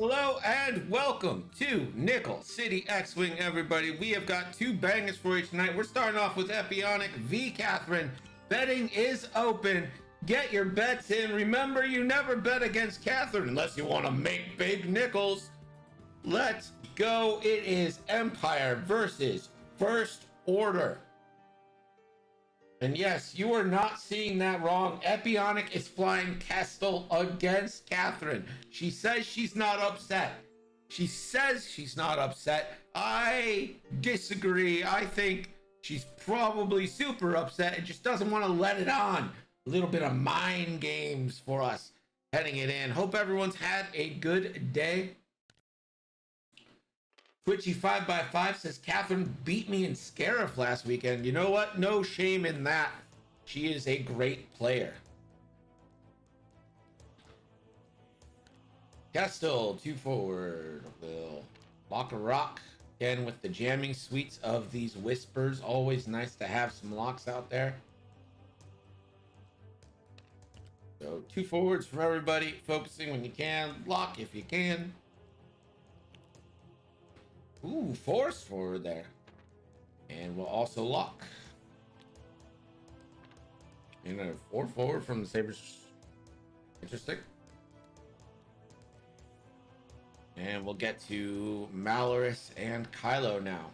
Hello and welcome to Nickel City X-Wing, everybody. We have got two bangers for you tonight. We're starting off with Epionic v Catherine. Betting is open. Get your bets in. Remember, you never bet against Catherine unless you want to make big nickels. Let's go. It is Empire versus First Order. And yes, you are not seeing that wrong. Epionic is flying Kestel against Catherine. She says she's not upset. I disagree. I think she's probably super upset and just doesn't want to let it on. A little bit of mind games for us heading it in. Hope everyone's had a good day. Twitchy 5x5 says Catherine beat me in Scarif last weekend. You know what? No shame in that. She is a great player. Kestel, 2 forward. Will lock a rock. Again, with the jamming suites of these whispers. Always nice to have some locks out there. So 2 forwards from everybody. Focusing when you can. Lock if you can. Ooh, force forward there. And we'll also lock. And a 4 forward from the Sabres. Interesting. And we'll get to Malorus and Kylo now.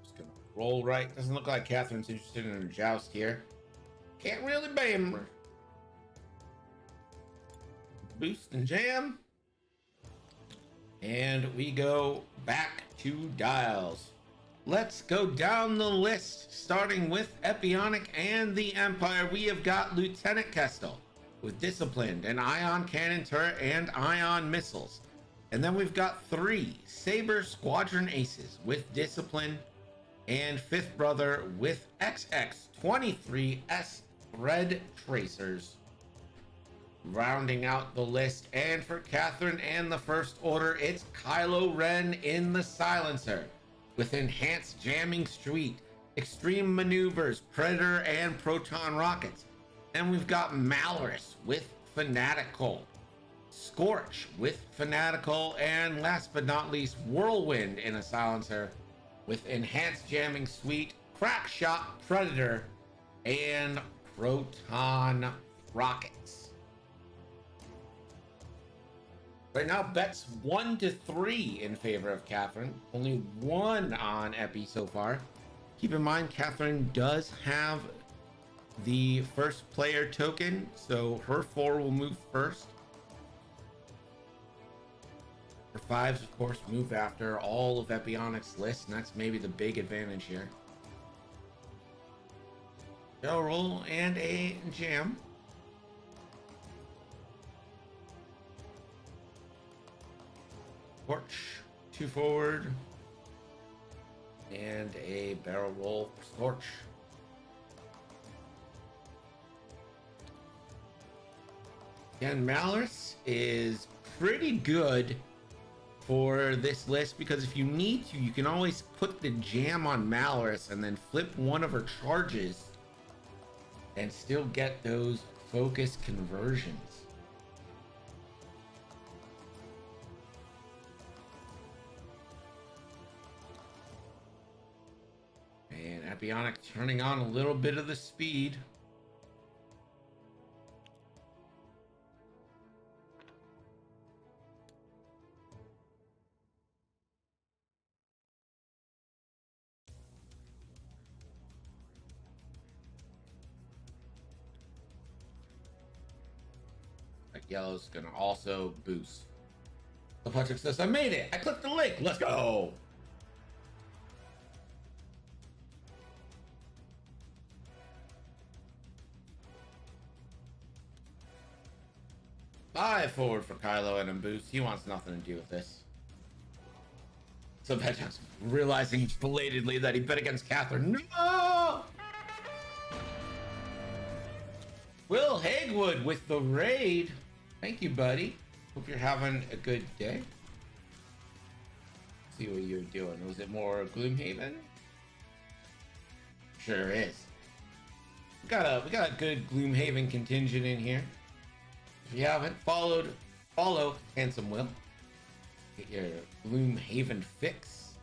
Just gonna roll right. Doesn't look like Catherine's interested in a joust here. Can't really blame her. Boost and jam. And we go back to dials. Let's go down the list, starting with Epionic and the Empire. We have got Lieutenant Kestel with Disciplined, an Ion Cannon Turret, and Ion Missiles. And then we've got 3 Saber Squadron Aces with Discipline, and Fifth Brother with XX-23S Thread Tracers. Rounding out the list, and for Catherine and the First Order, it's Kylo Ren in the Silencer with Enhanced Jamming Suite, Extreme Maneuvers, Predator, and Proton Rockets. And we've got Malorus with Fanatical, Scorch with Fanatical, and last but not least, Whirlwind in a Silencer with Enhanced Jamming Suite, Crack Shot, Predator, and Proton Rockets. Right now, bets 1 to 3 in favor of Catherine. Only 1 on Epi so far. Keep in mind, Catherine does have the first player token, so her 4 will move first. Her 5s, of course, move after all of Epionic's list, and that's maybe the big advantage here. Shell roll and a jam. Scorch, 2 forward, and a barrel roll for Scorch. And Malorus is pretty good for this list because if you need to, you can always put the jam on Malorus and then flip one of her charges and still get those focus conversions. And Epionic turning on a little bit of the speed. Like yellow's gonna also boost. The Patrick says, I made it! I clicked the link! Let's go! Five forward for Kylo and a boost. He wants nothing to do with this. So Patrick's realizing belatedly that he bet against Catherine. No! Will Hagwood with the raid. Thank you, buddy. Hope you're having a good day. See what you're doing. Was it more Gloomhaven? Sure is. We got a good Gloomhaven contingent in here. If you haven't follow Handsome Will. Get your Gloomhaven fix.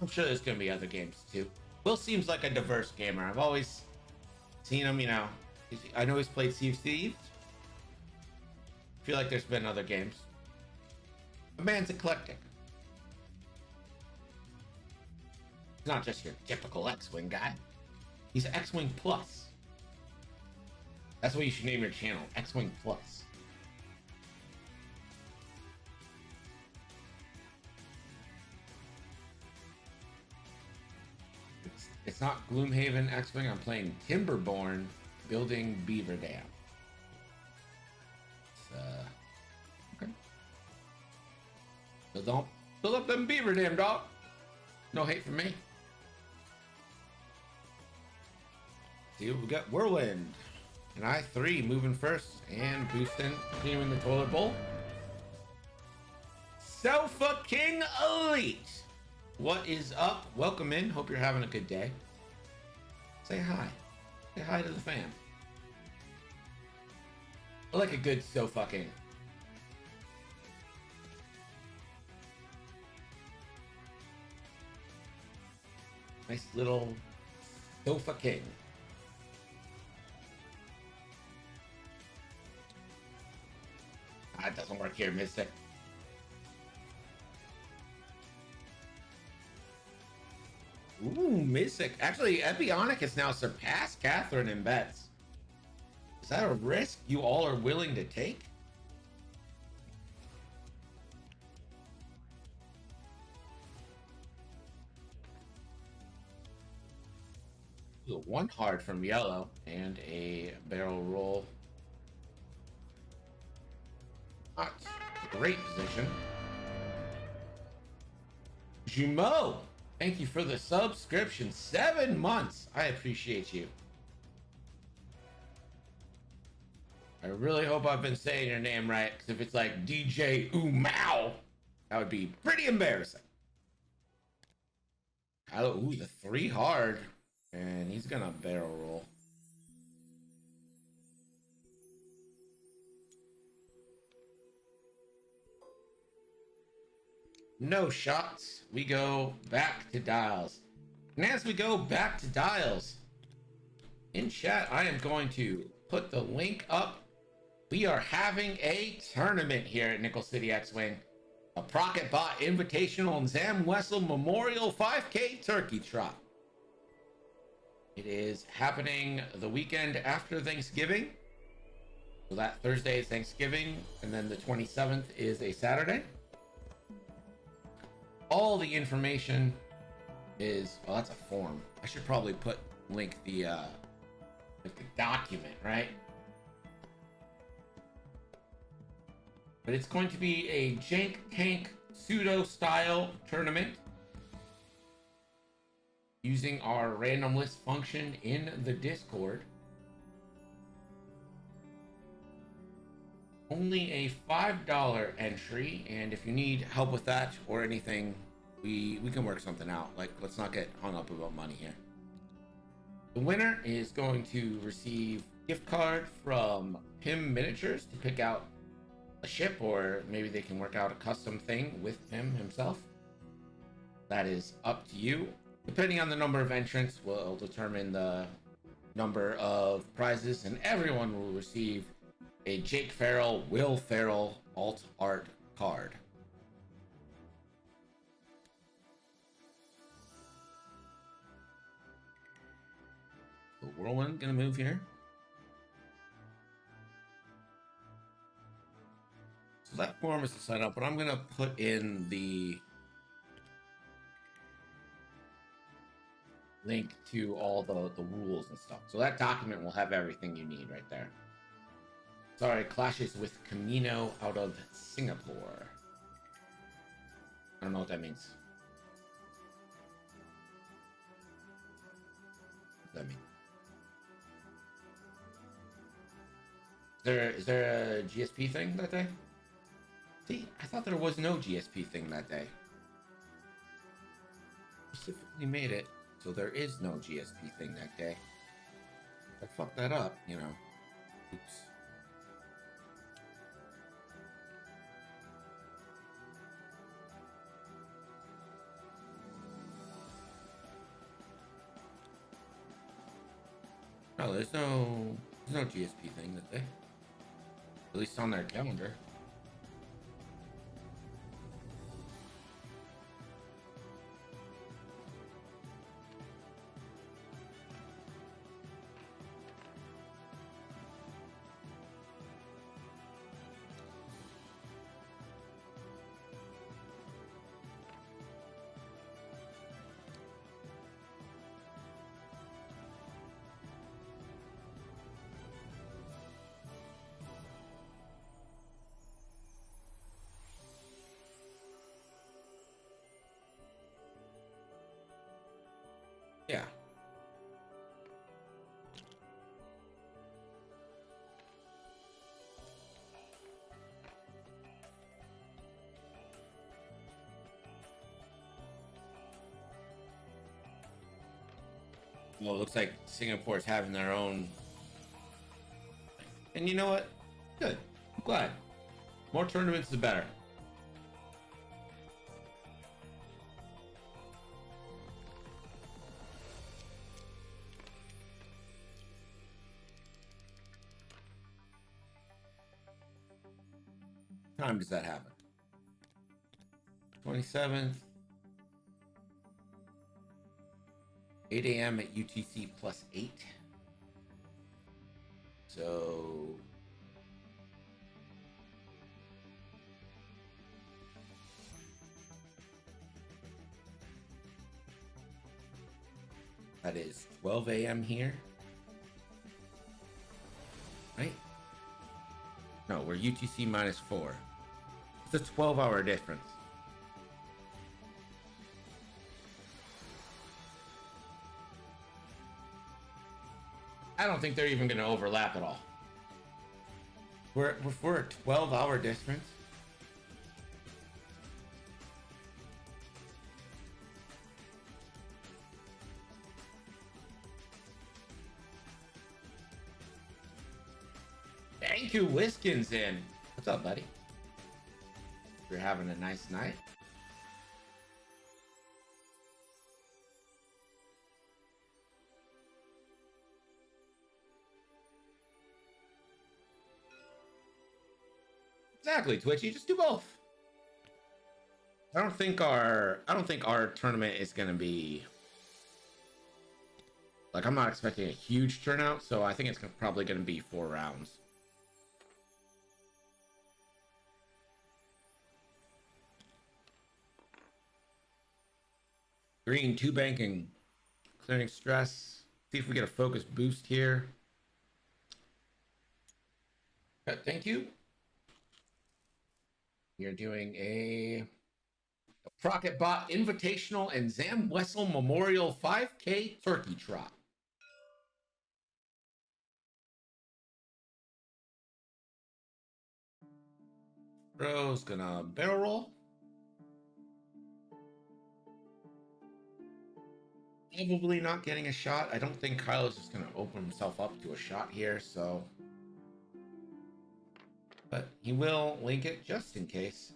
I'm sure there's gonna be other games too. Will seems like a diverse gamer. I've always seen him, I know he's played Sea of Thieves. I feel like there's been other games. The man's eclectic. He's not just your typical X-Wing guy. He's X-Wing Plus. That's what you should name your channel, X-Wing Plus. It's not Gloomhaven X-Wing. I'm playing Timberborn, building Beaver Dam. Okay. So don't fill up them Beaver Dam, dog. No hate from me. See what we got. Whirlwind. And I3 moving first and boosting, continuing the toilet bowl. Sofa King Elite. What is up? Welcome in. Hope you're having a good day. Say hi. Say hi to the fam. I like a good Sofa King. Nice little Sofa King. It doesn't work here, Mystic. Ooh, Mystic. Actually, Epionic has now surpassed Catherine in bets. Is that a risk you all are willing to take? Ooh, one hard from yellow and a barrel roll. Not great position. Jumeau, thank you for the subscription. 7 months. I appreciate you. I really hope I've been saying your name right, because if it's like DJ Umau, that would be pretty embarrassing. Ooh, the 3 hard, and he's gonna barrel roll. No shots. We go back to dials. And as we go back to dials, in chat, I am going to put the link up. We are having a tournament here at Nickel City X-Wing. A Procket Bot Invitational and Zam Wessel Memorial 5K Turkey Trot. It is happening the weekend after Thanksgiving. So that Thursday is Thanksgiving, and then the 27th is a Saturday. All the information is, well, that's a form. I should probably link the document, right? But it's going to be a Jank Tank pseudo style tournament using our random list function in the Discord. Only a $5 entry, and if you need help with that or anything, we can work something out. Like, let's not get hung up about money here. The winner is going to receive gift card from Pim Miniatures to pick out a ship, or maybe they can work out a custom thing with Pim himself. That is up to you. Depending on the number of entrants, will determine the number of prizes, and everyone will receive a Jake Farrell, Will Ferrell alt art card. The Whirlwind gonna move here. So that form is to sign up, but I'm gonna put in the link to all the rules and stuff. So that document will have everything you need right there. Sorry, clashes with Camino out of Singapore. I don't know what that means. What does that mean? Is there a GSP thing that day? See, I thought there was no GSP thing that day. specifically made it so there is no GSP thing that day. I fucked that up, you know. Oops. Oh, there's no GSP thing that day. At least on their calendar. Yeah. Well, it looks like Singapore's having their own. And you know what? Good. I'm glad. More tournaments, the better. What time does that happen? 27th. 8 a.m. at UTC plus 8. So that is 12 a.m. here. Right? No, we're UTC minus 4. It's a 12-hour difference. I don't think they're even going to overlap at all. We're a 12-hour difference. Thank you, Whiskins in. What's up, buddy? You're having a nice night. Exactly, Twitchy. Just do both. I don't think our tournament is gonna be like, I'm not expecting a huge turnout, so I think it's probably gonna be 4 rounds. Green 2 banking, clearing stress. See if we get a focus boost here. Thank you. You're doing a Crockett Bot Invitational and Zam Wessel Memorial 5K Turkey Trot. Bro's gonna barrel roll. Probably not getting a shot. I don't think Kyle is just gonna open himself up to a shot here, so. But he will link it just in case.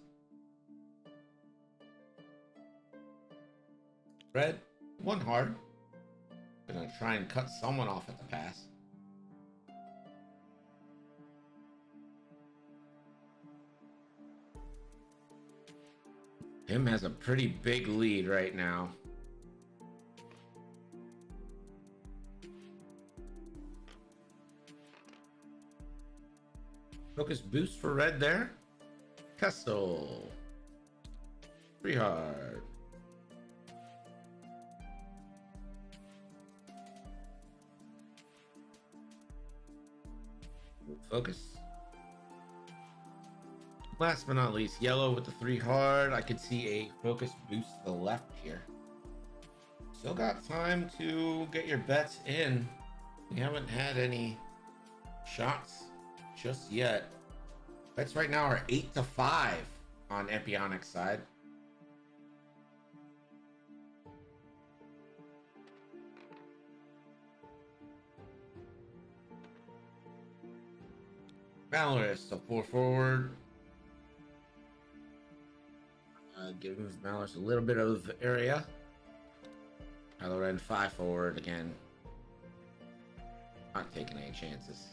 Red, 1 hard. Gonna try and cut someone off at the pass. Tim has a pretty big lead right now. Focus boost for red there. Castle. 3 hard. Focus. Last but not least, yellow with the 3 hard. I could see a focus boost to the left here. Still got time to get your bets in. We haven't had any shots just yet. Bets right now are 8-5 on Epionic's side. Malorus, so 4 forward. Gives Malorus a little bit of area. Kylo Ren 5 forward again. Not taking any chances.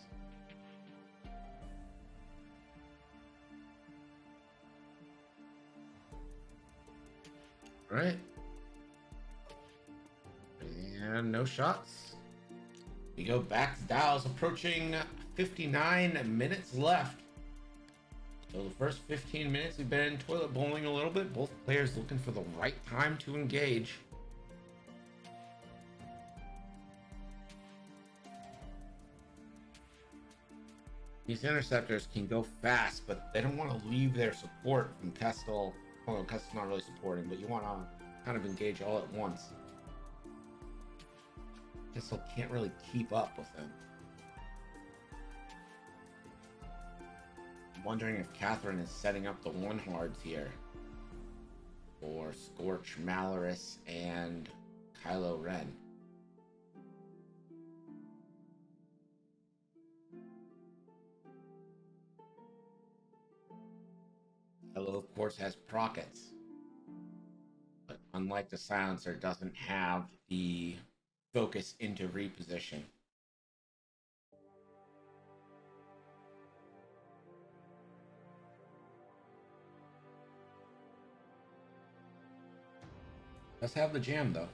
Right. And no shots. We go back to dials, approaching 59 minutes left. So the first 15 minutes we've been toilet bowling a little bit. Both players looking for the right time to engage. These interceptors can go fast, but they don't want to leave their support from Kestel. Well, Kestel's not really supporting, but you want to kind of engage all at once. Kestel can't really keep up with them. I'm wondering if Catherine is setting up the one hards here for Scorch, Malorus, and Kylo Ren. Kylo, of course, has prockets, but unlike the Silencer, doesn't have the focus into reposition. Let's have the jam, though.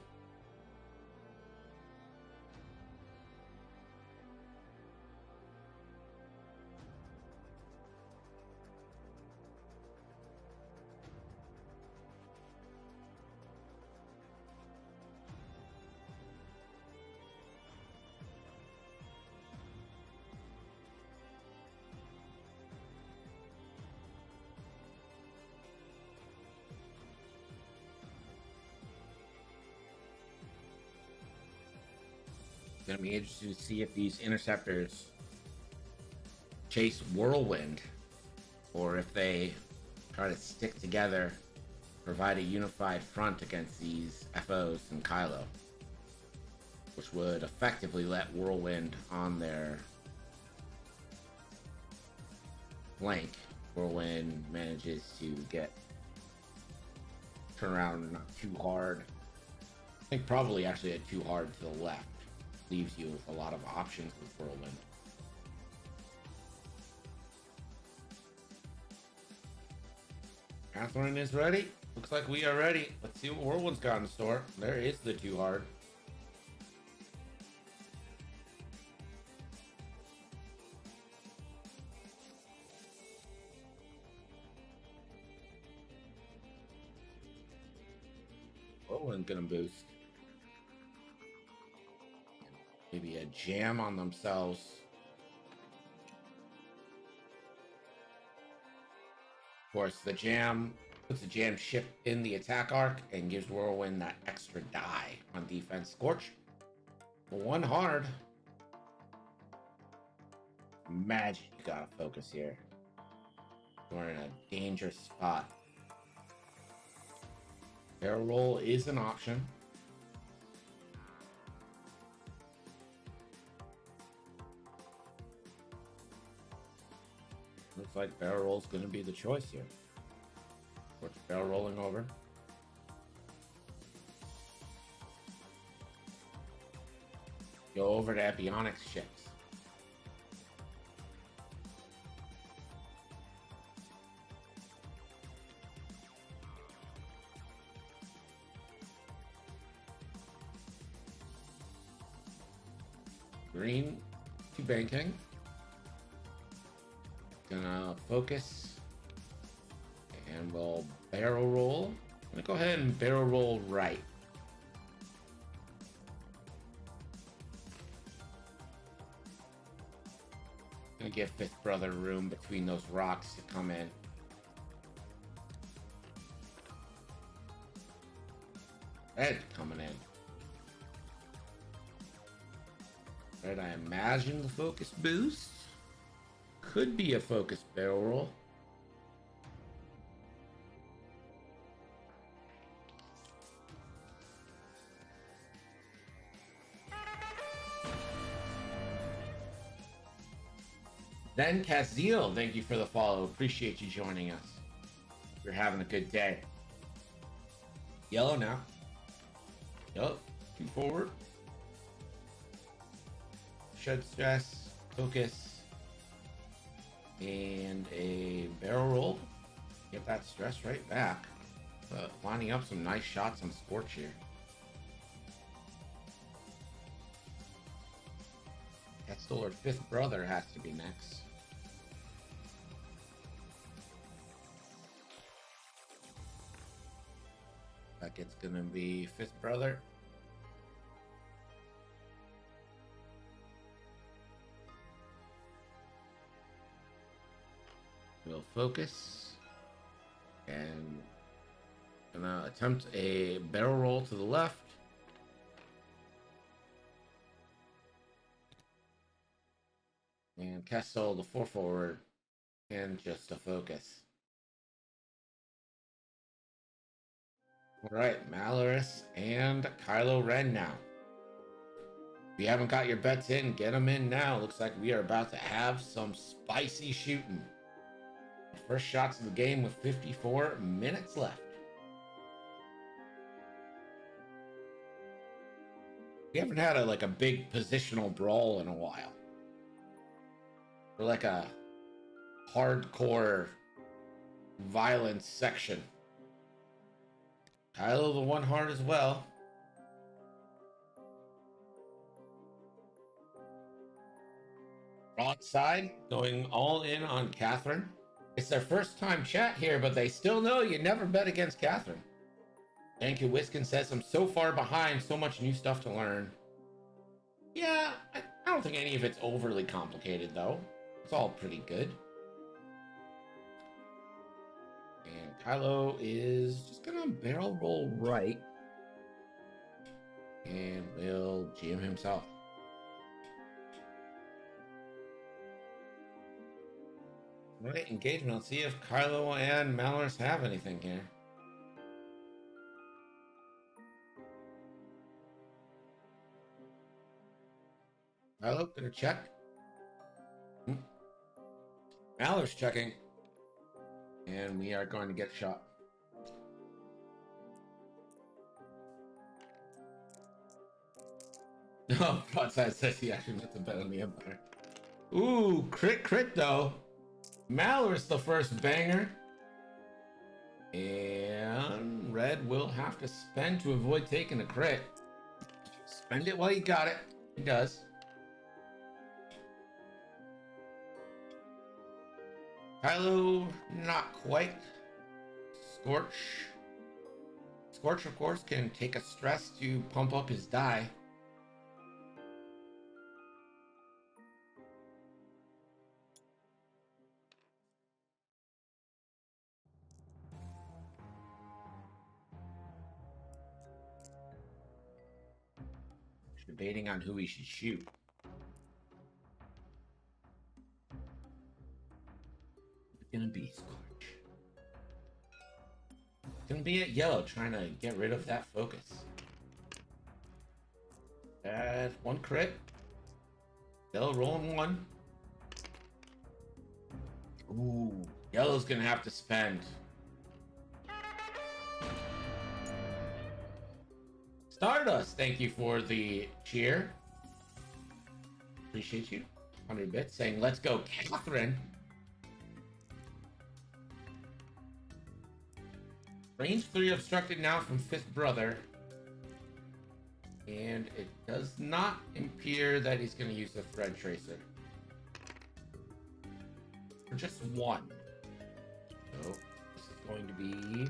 Going to be interested to see if these interceptors chase Whirlwind or if they try to stick together, provide a unified front against these FOs and Kylo, which would effectively let Whirlwind on their flank. Whirlwind manages to turn around not too hard. I think probably actually too hard to the left. Leaves you with a lot of options with Whirlwind. Catherine is ready. Looks like we are ready. Let's see what Whirlwind's got in store. There is the too hard. Whirlwind's gonna boost. Maybe a jam on themselves. Of course, the jam puts the jam ship in the attack arc and gives Whirlwind that extra die on defense. Scorch. One hard. Imagine you gotta focus here. We're in a dangerous spot. Barrel roll is an option. Looks like barrel roll is going to be the choice here. What's barrel rolling over? Go over to Epionics ships. Green to banking. Gonna focus and we'll barrel roll. I'm gonna go ahead and barrel roll right. Gonna give Fifth Brother room between those rocks to come in. Red coming in. Red, I imagine the focus boost. Could be a focus barrel roll. Then Kazil, thank you for the follow. Appreciate you joining us. You're having a good day. Yellow now. Yellow, 2 forward. Shed stress, focus, and a barrel roll. Get that stress right back. But lining up some nice shots on Scorch here. Catstoller 5th brother has to be next. Like it's gonna be 5th brother. We'll focus and gonna attempt a barrel roll to the left. And Castle the 4 forward and just a focus. All right, Malorus and Kylo Ren now. If you haven't got your bets in, get them in now. Looks like we are about to have some spicy shooting. First shots of the game with 54 minutes left. We haven't had a big positional brawl in a while. Or like a hardcore violence section. Kylo the 1 hard as well. Broadside going all in on Catherine. It's their first time chat here, but they still know you never bet against Catherine. Thank you, Wiskin says, I'm so far behind, so much new stuff to learn. Yeah, I don't think any of it's overly complicated, though. It's all pretty good. And Kylo is just gonna barrel roll right. And will GM himself. All right, engagement. Let's see if Kylo and Malorus have anything here. Kylo, gonna check. Malorus checking. And we are going to get shot. Oh, Broadside says he actually meant to bet on the Empire. Ooh, crit though. Malorus the first banger. And Red will have to spend to avoid taking a crit. Spend it while you got it. He does. Kylo, not quite. Scorch. Scorch, of course, can take a stress to pump up his die. Debating on who he should shoot. It's gonna be Scorch. It's gonna be at yellow, trying to get rid of that focus. That's 1 crit. Yellow rolling 1. Ooh, yellow's gonna have to spend. Stardust, thank you for the cheer. Appreciate you. 100 bits saying, let's go, Catherine. Range 3 obstructed now from 5th brother. And it does not appear that he's going to use the thread tracer. For just 1. So this is going to be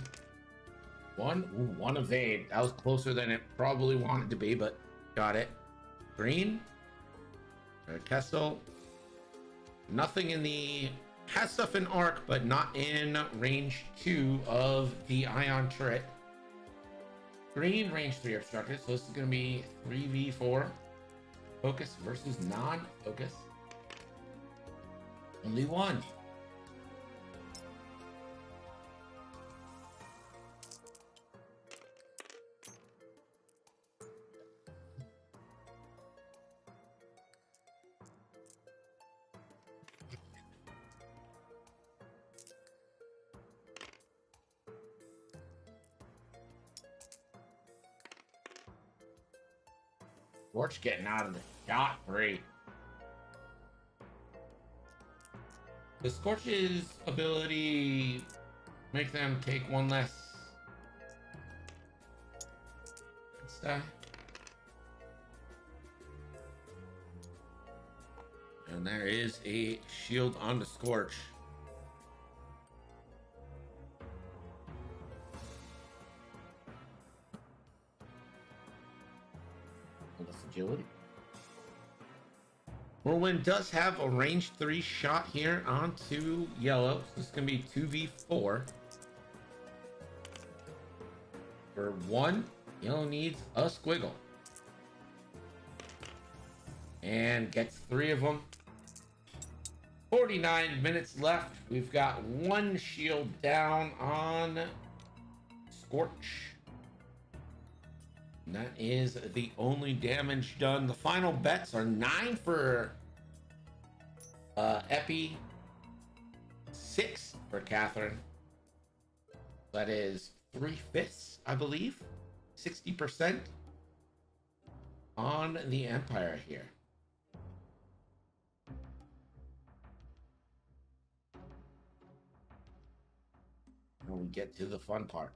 1. Ooh, 1 evade. That was closer than it probably wanted to be, but got it. Green. Kessel. Nothing in the... Has stuff in arc, but not in range 2 of the ion turret. Green, range 3 obstructed, so this is going to be 3v4. Focus versus non-focus. Only 1. Scorch getting out of the shot free. The Scorch's ability make them take one less stuff. And there is a shield on the Scorch. Less agility. Whirlwind does have a range 3 shot here onto yellow. So this is going to be 2v4. For 1, yellow needs a squiggle. And gets 3 of them. 49 minutes left. We've got 1 shield down on Scorch. And that is the only damage done. The final bets are 9 for Epi, 6 for Catherine. That is 3/5, I believe. 60% on the Empire here. When we get to the fun part.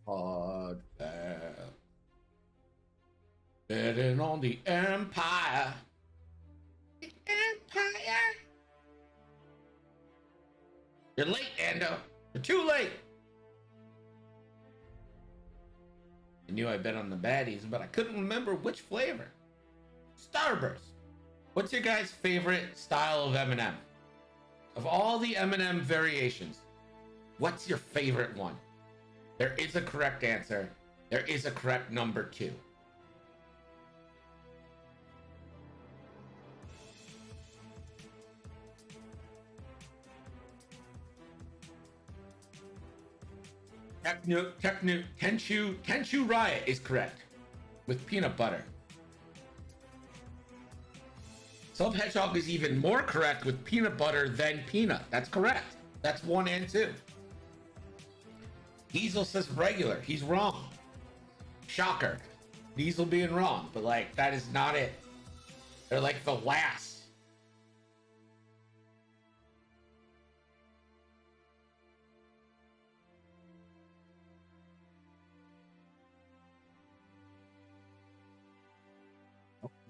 Hard path. Betting on the Empire. The Empire. You're late, Ando. You're too late. I knew I bet on the baddies, but I couldn't remember which flavor. Starburst. What's your guys' favorite style of M&M? Of all the M&M variations, what's your favorite one? There is a correct answer. There is a correct number 2. Tenchu Riot is correct. With peanut butter. Sub Hedgehog is even more correct with peanut butter than peanut. That's correct. That's 1 and 2. Diesel says regular. He's wrong. Shocker. Diesel being wrong, but like that is not it. They're like the last.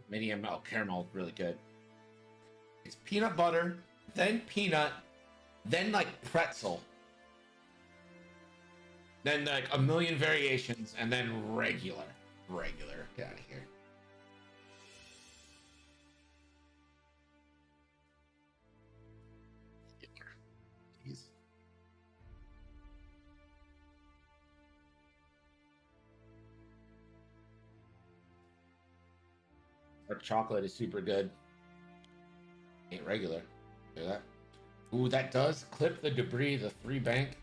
Medium milk caramel is really good. It's peanut butter, then peanut, then like pretzel. Then like a million variations, and then regular. Regular. Get out of here. Jeez. Dark chocolate is super good. Ain't regular. Hear that? Ooh, that does clip the debris, the 3 bank.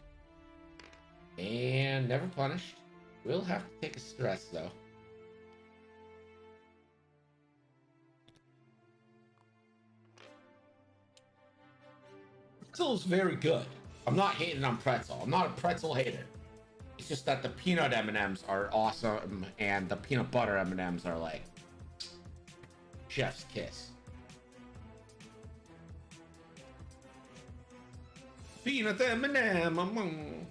And never punished. We'll have to take a stress though. Pretzel's very good. I'm not hating on pretzel. I'm not a pretzel hater. It's just that the peanut M&Ms are awesome and the peanut butter M&Ms are like chef's kiss. Peanut M&M.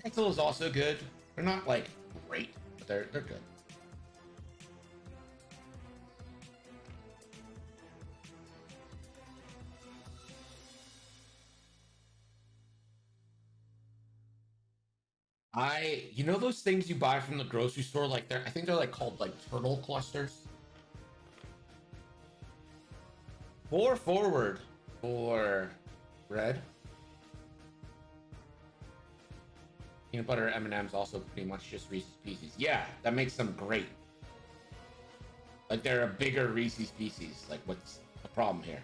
Pretzel is also good. They're not like great, but they're good. You know those things you buy from the grocery store, like I think they're like called like turtle clusters. 4 forward for red. Peanut butter M&M's also pretty much just Reese's Pieces. Yeah, that makes them great. Like they're a bigger Reese's Pieces. Like what's the problem here?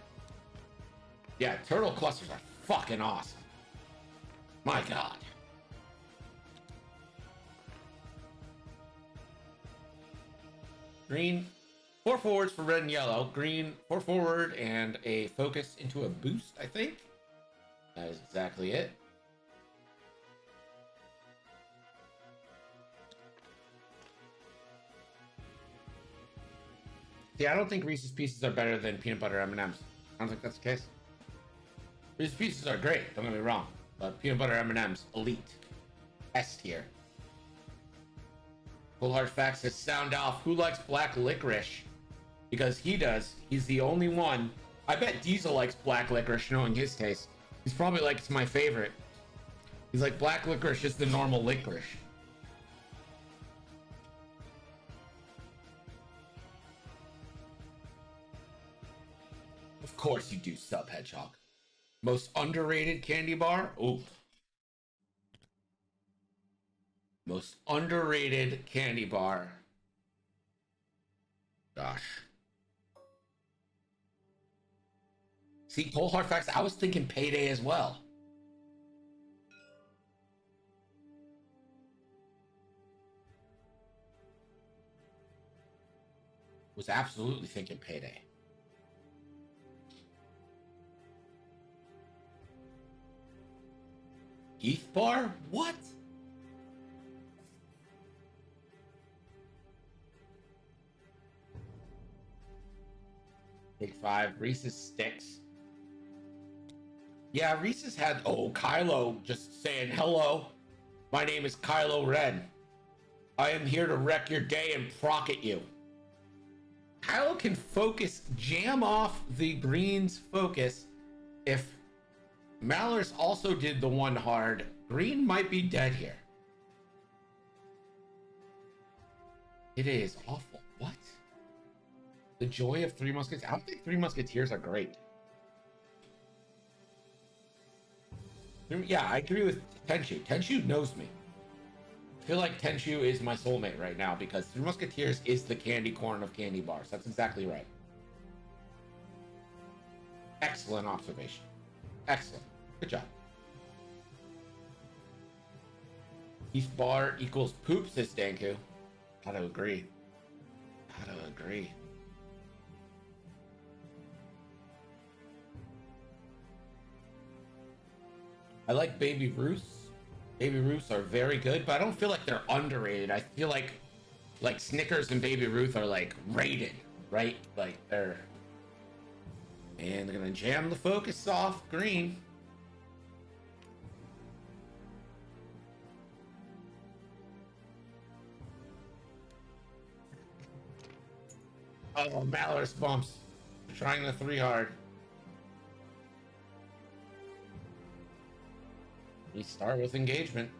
Yeah, turtle clusters are fucking awesome. My God. Green, 4 forwards for red and yellow. Green, 4 forward and a focus into a boost, I think. That is exactly it. See, I don't think Reese's Pieces are better than peanut butter M&Ms. I don't think that's the case. Reese's Pieces are great, don't get me wrong. But peanut butter M&Ms, elite. S tier. Full Hard Facts says, sound off. Who likes black licorice? Because he does. He's the only one. I bet Diesel likes black licorice, knowing his taste. He's probably like, it's my favorite. He's like, black licorice is the normal licorice. Of course you do, Sub Hedgehog. Most underrated candy bar? Ooh. Most underrated candy bar. Gosh. See, Cold Hard Facts, I was thinking Payday as well. Was absolutely thinking Payday. Heath Bar? What? Big Five. Reese's Sticks. Yeah, Reese's had... Oh, Kylo just saying, hello. My name is Kylo Ren. I am here to wreck your day and proc at you. Kylo can focus, jam off the green's focus. If Malorus also did the one hard, green might be dead here. It is awful. What? The joy of Three Musketeers. I don't think Three Musketeers are great. Yeah, I agree with Tenchu. Tenchu knows me. I feel like Tenchu is my soulmate right now because Three Musketeers is the candy corn of candy bars. That's exactly right. Excellent observation. Excellent. Good job. Heath Bar equals poop, says Danku. Gotta agree. Gotta agree. I like Baby Ruths. Baby Ruths are very good, but I don't feel like they're underrated. I feel like Snickers and Baby Ruth are like rated, right? Like they're... And they're gonna jam the focus off green. Oh, Malorus bumps. Trying the 3 hard. We start with engagement.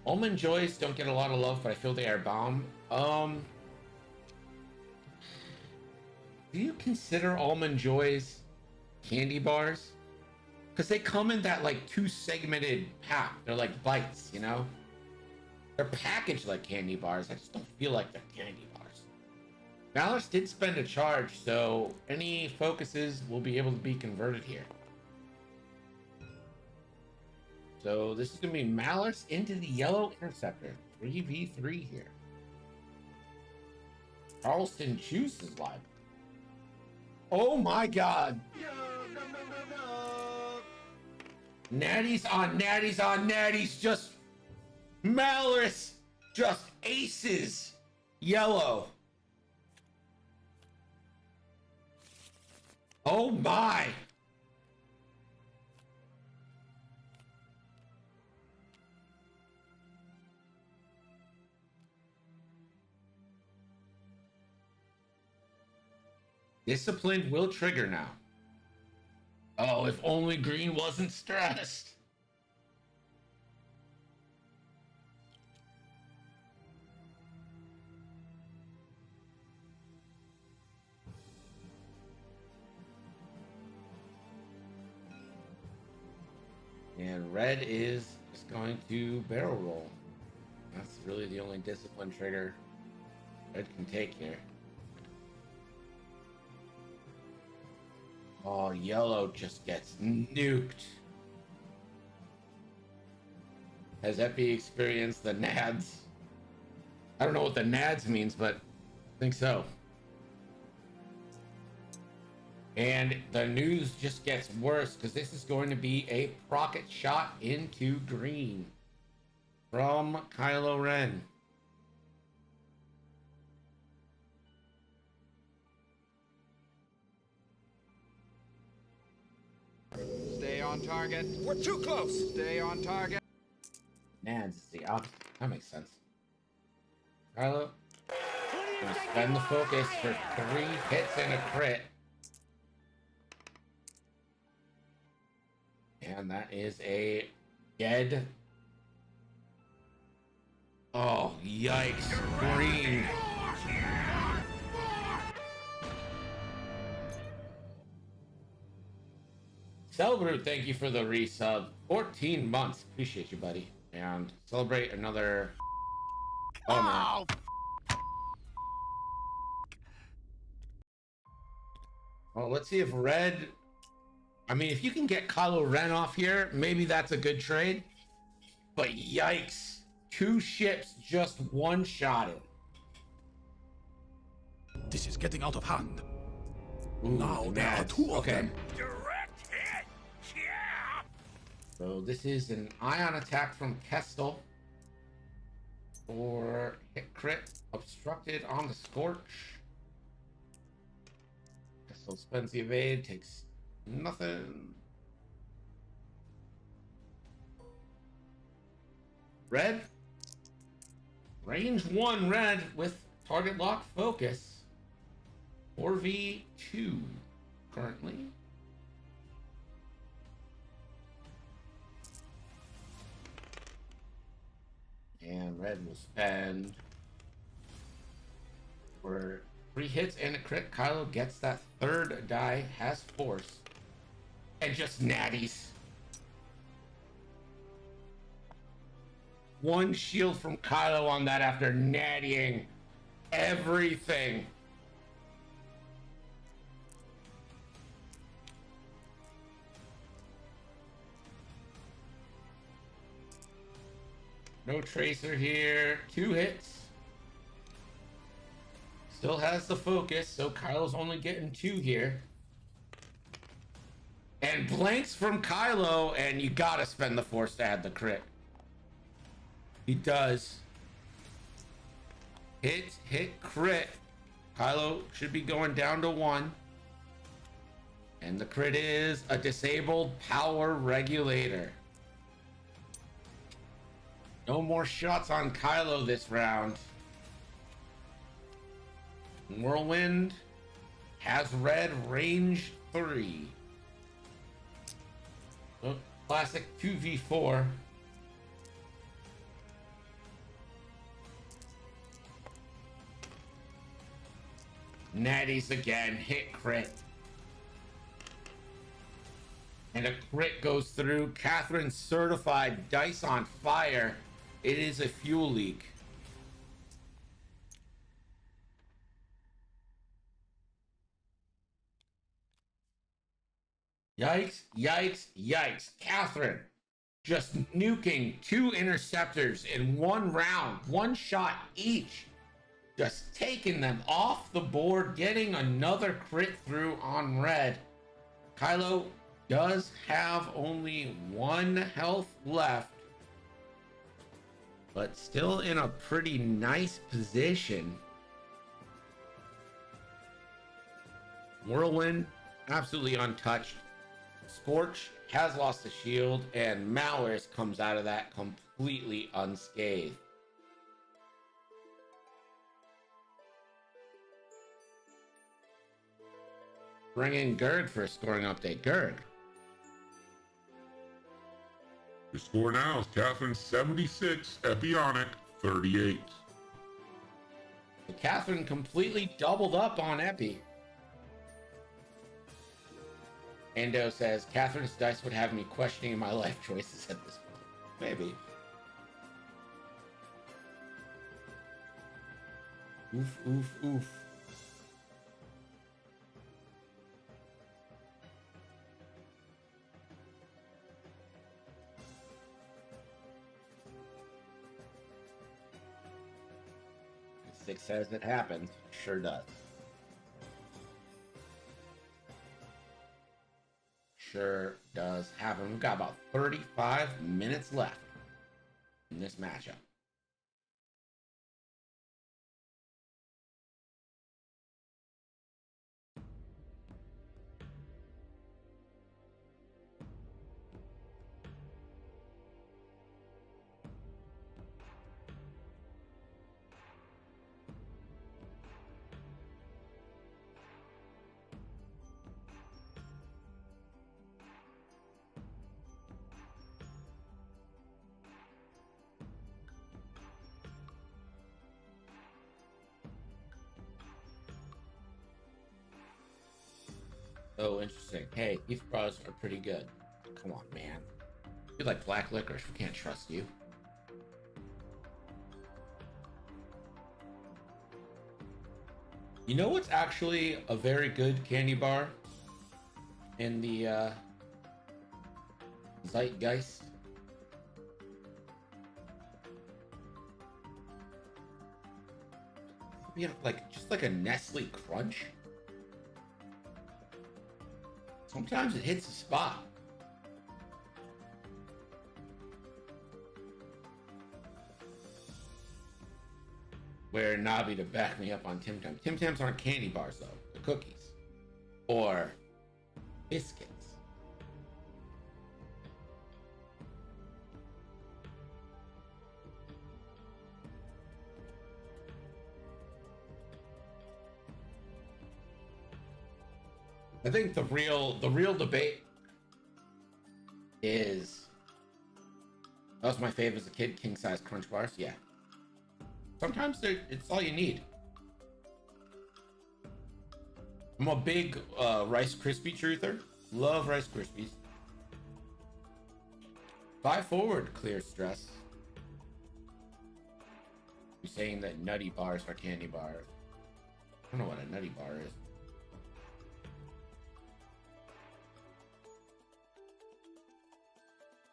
Almond Joys don't get a lot of love, but I feel they are bomb. Do you consider Almond Joys candy bars? Because they come in that like 2-segmented pack. They're like bites, you know? They're packaged like candy bars. I just don't feel like they're candy bars. Malorus did spend a charge, so any focuses will be able to be converted here. So this is going to be Malorus into the yellow interceptor. 3v3 here. Charleston chooses live. Oh my god. Natties on natties on natties. Just Malorus just aces. Yellow. Oh my. Discipline will trigger now. Oh, if only green wasn't stressed. And red is just going to barrel roll. That's really the only discipline trigger red can take here. Oh, yellow just gets nuked. Has Epi experienced the nads? I don't know what the NADS means, but I think so. And the news just gets worse because this is going to be a rocket shot into green from Kylo Ren. Stay on target. We're too close. Stay on target. NADS is the opposite. That makes sense. Kylo, gonna spend the focus for 3 hits and a crit. And that is a dead. Oh, yikes. Green. Celebrate, thank you for the resub. 14 months. Appreciate you, buddy. And celebrate another. Oh, man. Well, let's see if Red. I mean, if you can get Kylo Ren off here, maybe that's a good trade. But yikes. 2 ships just one-shotted. This is getting out of hand. Ooh, now there are 2 of them. Direct hit. Yeah. So this is an ion attack from Kestel. For hit crit obstructed on the Scorch. Kestel spends the evade, takes nothing. Red. Range 1 Red with target lock focus. 4v2 currently. And Red will spend for 3 hits and a crit. Kylo gets that 3rd die, has force, and just natties. 1 shield from Kylo on that after nattying everything. No tracer here. 2 hits. Still has the focus, so Kylo's only getting 2 here. And blanks from Kylo, and you gotta spend the force to add the crit. He does. Hit, crit. Kylo should be going down to 1. And the crit is a disabled power regulator. No more shots on Kylo this round. Whirlwind has Red range 3. Oh, classic 2v4. Natties again, hit crit. And a crit goes through. Catherine certified, dice on fire. It is a fuel leak. Yikes, yikes, yikes. Catherine just nuking 2 interceptors in 1 round, 1 shot each. Just taking them off the board, getting another crit through on Red. Kylo does have only 1 health left, but still in a pretty nice position. Whirlwind, absolutely untouched. Scorch has lost a shield, and Malorus comes out of that completely unscathed. Bring in Gerg for a scoring update. Gerg. The score now is Catherine 76, Epionic 38. So Catherine completely doubled up on Epi. Ando says, Catherine's dice would have me questioning my life choices at this point. Maybe. Oof, oof, oof. Six says it happens. Sure does. Sure does happen. We've got about 35 minutes left in this matchup. Oh, interesting. Hey, beef bras are pretty good. Come on, man. You're like black licorice. We can't trust you. You know what's actually a very good candy bar in the zeitgeist? You know, like just like a Nestle Crunch. Sometimes it hits the spot. Where Nabi to back me up on Tim Tam. Tim Tams aren't candy bars though. They're cookies. Or biscuits. I think the real debate is, that was my favorite as a kid, king size crunch bars. Yeah. Sometimes it's all you need. I'm a big Rice Krispie truther. Love Rice Krispies. 5 forward, clear stress. You're saying that nutty bars are candy bars. I don't know what a nutty bar is.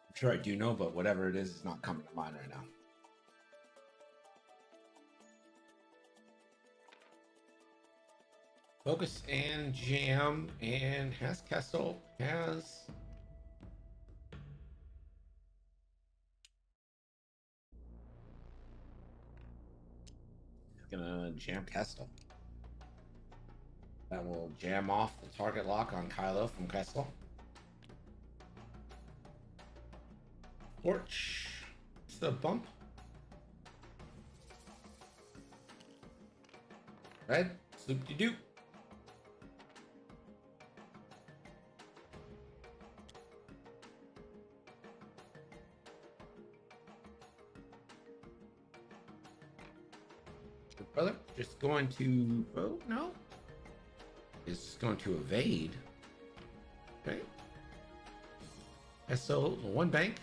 I'm sure I do know, but whatever it is not coming to mind right now. Focus and jam, and has Kessel has gonna jam Kestel. That will jam off the target lock on Kylo from Kestel. Porch. It's the bump. Red. Sloop-de-doop. Brother, just going to vote? No. Is going to evade. Okay. So one bank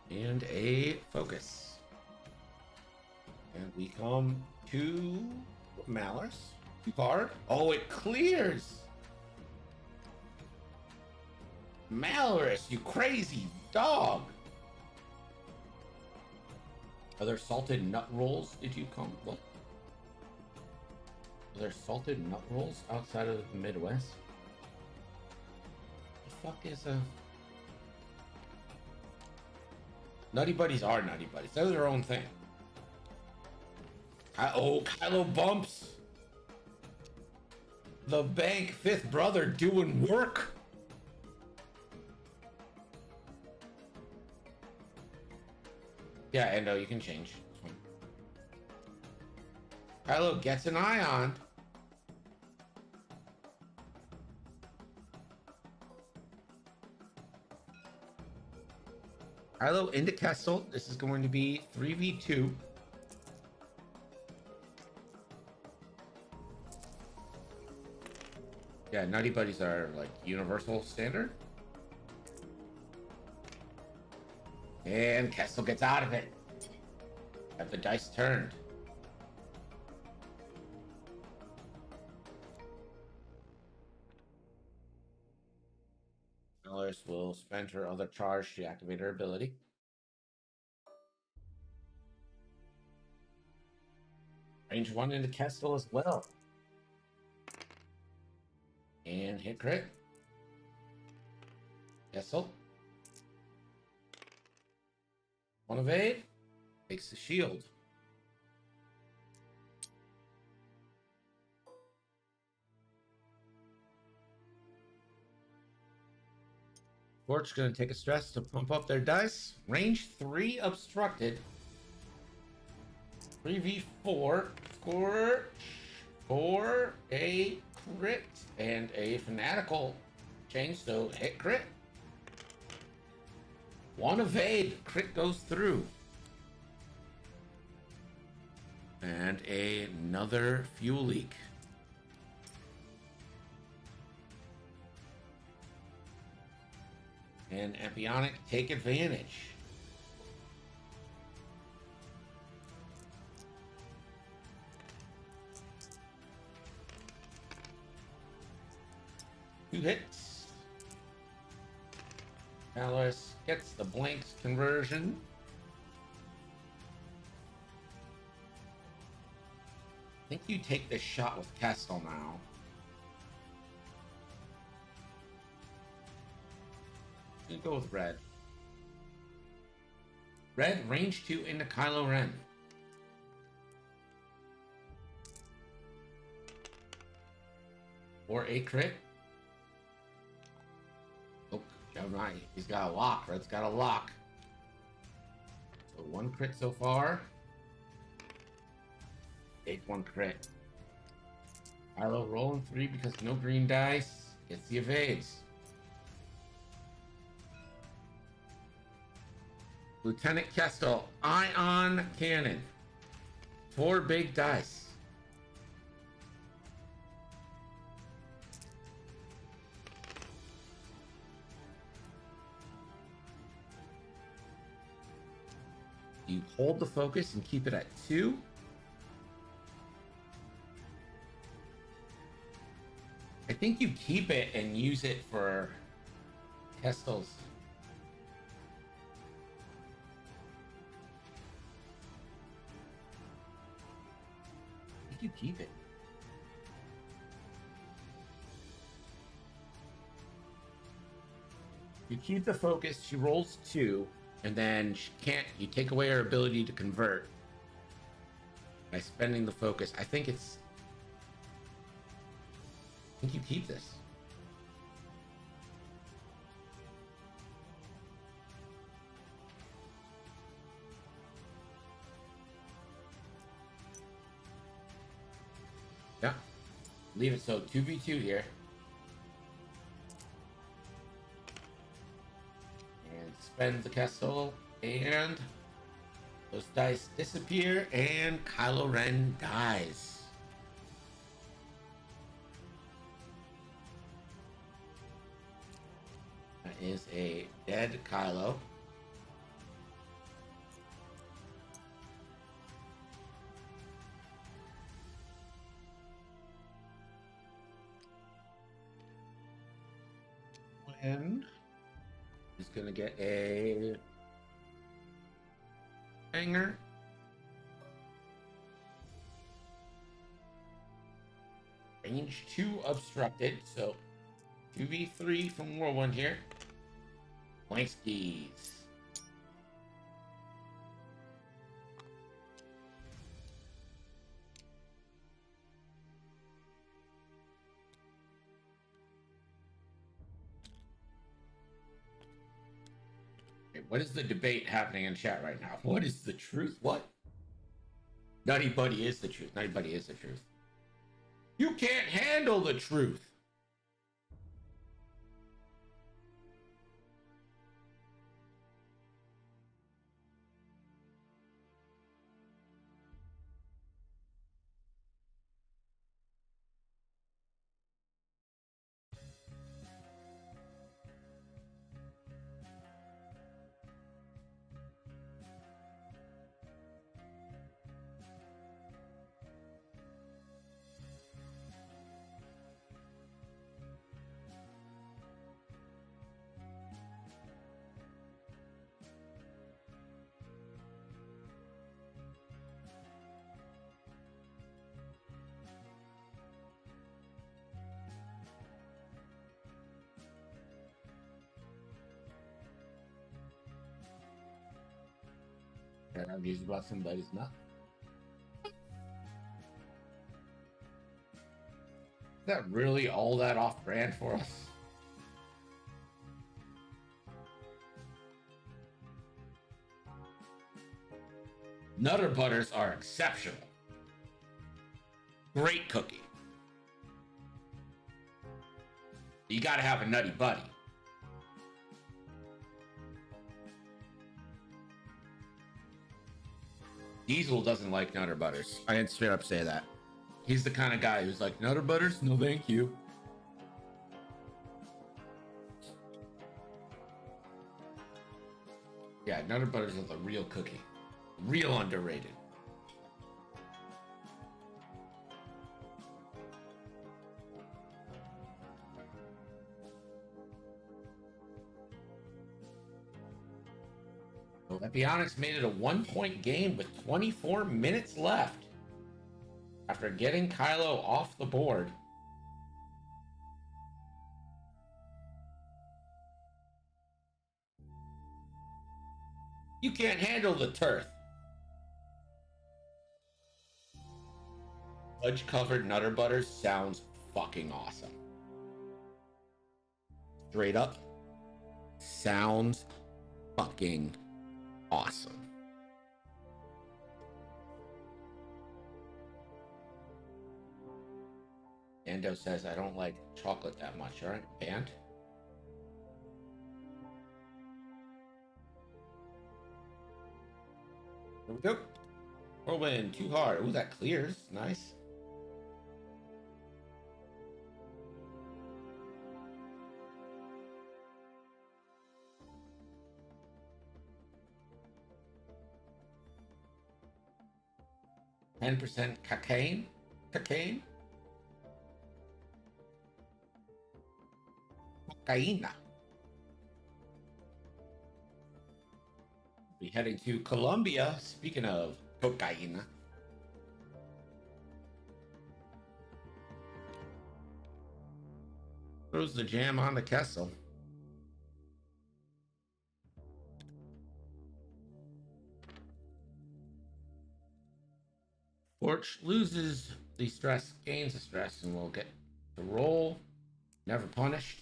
and a focus. And we come to Malice. Too hard. Oh, it clears. Malorus, you crazy dog. Are there salted nut rolls? Did you come? What? Are there salted nut rolls outside of the Midwest? The fuck is a... Nutty Buddies are Nutty Buddies. They're their own thing. Oh, Kylo bumps. The bank, fifth brother doing work. Yeah, Ando, you can change. Kylo gets an ion. Kylo into Kestel. This is going to be 3v2. Yeah, Nutty Buddies are like universal standard. And Kestel gets out of it. Have the dice turned. Alice will spend her other charge to activate her ability. Range 1 into Kestel as well. And hit crit. Kestel. 1 evade. Takes the shield. Scorch going to take a stress to pump up their dice. Range 3 obstructed. 3v4. Scorch for a crit and a fanatical change, so hit crit. 1 evade. Crit goes through. And another fuel leak. And Ampionic take advantage. Two hits. Alice gets the blanks conversion. I think you take this shot with Kestel now. I'm gonna go with red. Red, range 2 into Kylo Ren. Or a crit. Oh, Gemini, he's got a lock. Red's got a lock. So 1 crit so far. Take 1 crit. Kylo rolling 3 because no green dice. Gets the evades. Lieutenant Kestel, ion cannon. 4 big dice. You hold the focus and keep it at 2. I think you keep it and use it for Kestel's. I think you keep it. You keep the focus. She rolls 2, and then she can't. You take away her ability to convert by spending the focus. I think you keep this. Yeah. Leave it so 2v2 here. And spend the Kestel, and those dice disappear, and Kylo Ren dies. That is a dead Kylo. And he's gonna get a hanger. Range 2 obstructed, so 2v3 from War 1 here. Blank skis. Okay, what is the debate happening in chat right now? What is the truth? What? Nutty Buddy is the truth. Nutty Buddy is the truth. You can't handle the truth. I've used blessing, but it's not. Is that really all that off brand for us? Nutter butters are exceptional. Great cookie. You gotta have a nutty buddy. Diesel doesn't like Nutter butters. I can straight up say that. He's the kind of guy who's like, Nutter butters? No, thank you. Yeah, Nutter butters are the real cookie. Real underrated. So Epionics made it a 1-point game with 24 minutes left after getting Kylo off the board. You can't handle the turf. Fudge-covered Nutter Butters sounds fucking awesome. Straight up, sounds fucking awesome. Ando says, I don't like chocolate that much. All right, banned. There we go. Whirlwind, too hard. Ooh, that clears. Nice. %, cocaine. Cocaine. Cocaina. Be heading to Colombia. Speaking of cocaina. Throws the jam on the Kessel. Forge loses the stress, gains the stress, and we'll get the roll. Never punished.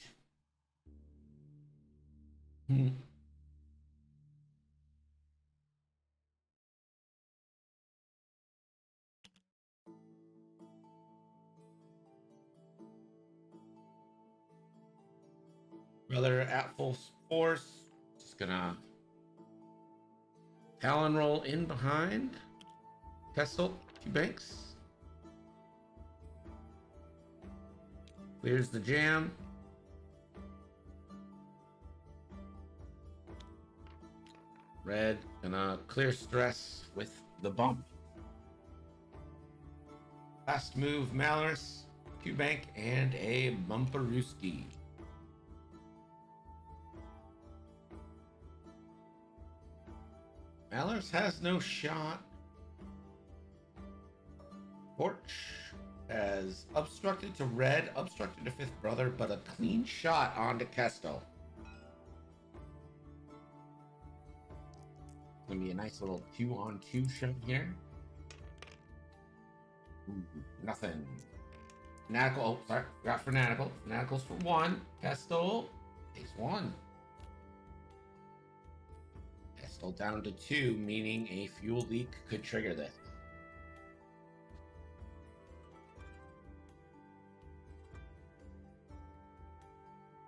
Brother at full force. Just gonna Talon roll in behind. Kessel, 2 banks. Clears the jam. Red gonna clear stress with the bump. Fast move Malorus, 2 bank, and a Bumperooski. Malorus has no shot. Porch has obstructed to red, obstructed to 5th brother, but a clean shot onto Kesto. Gonna be a nice little 2-on-2 shot here. Ooh, nothing. Fanatical, oh, sorry, got Fanatical. Fanatical's for 1. Kesto takes 1. Kesto down to 2, meaning a fuel leak could trigger this.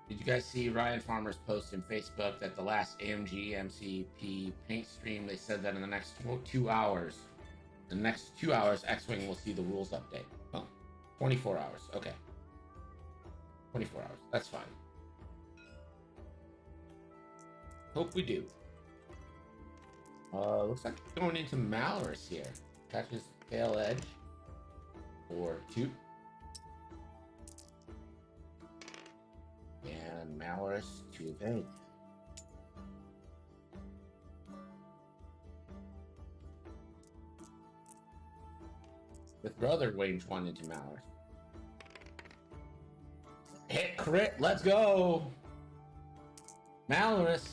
Did you guys see Ryan Farmer's post in Facebook that the last AMG MCP paint stream, they said that in the next 2 hours, X-Wing will see the rules update. Oh, 24 hours. Okay. 24 hours. That's fine. Hope we do. Looks like going into Malorus here. Catches tail edge for 2. And Malorus to evade. With brother range 1 into Malorus. Hit crit, let's go! Malorus.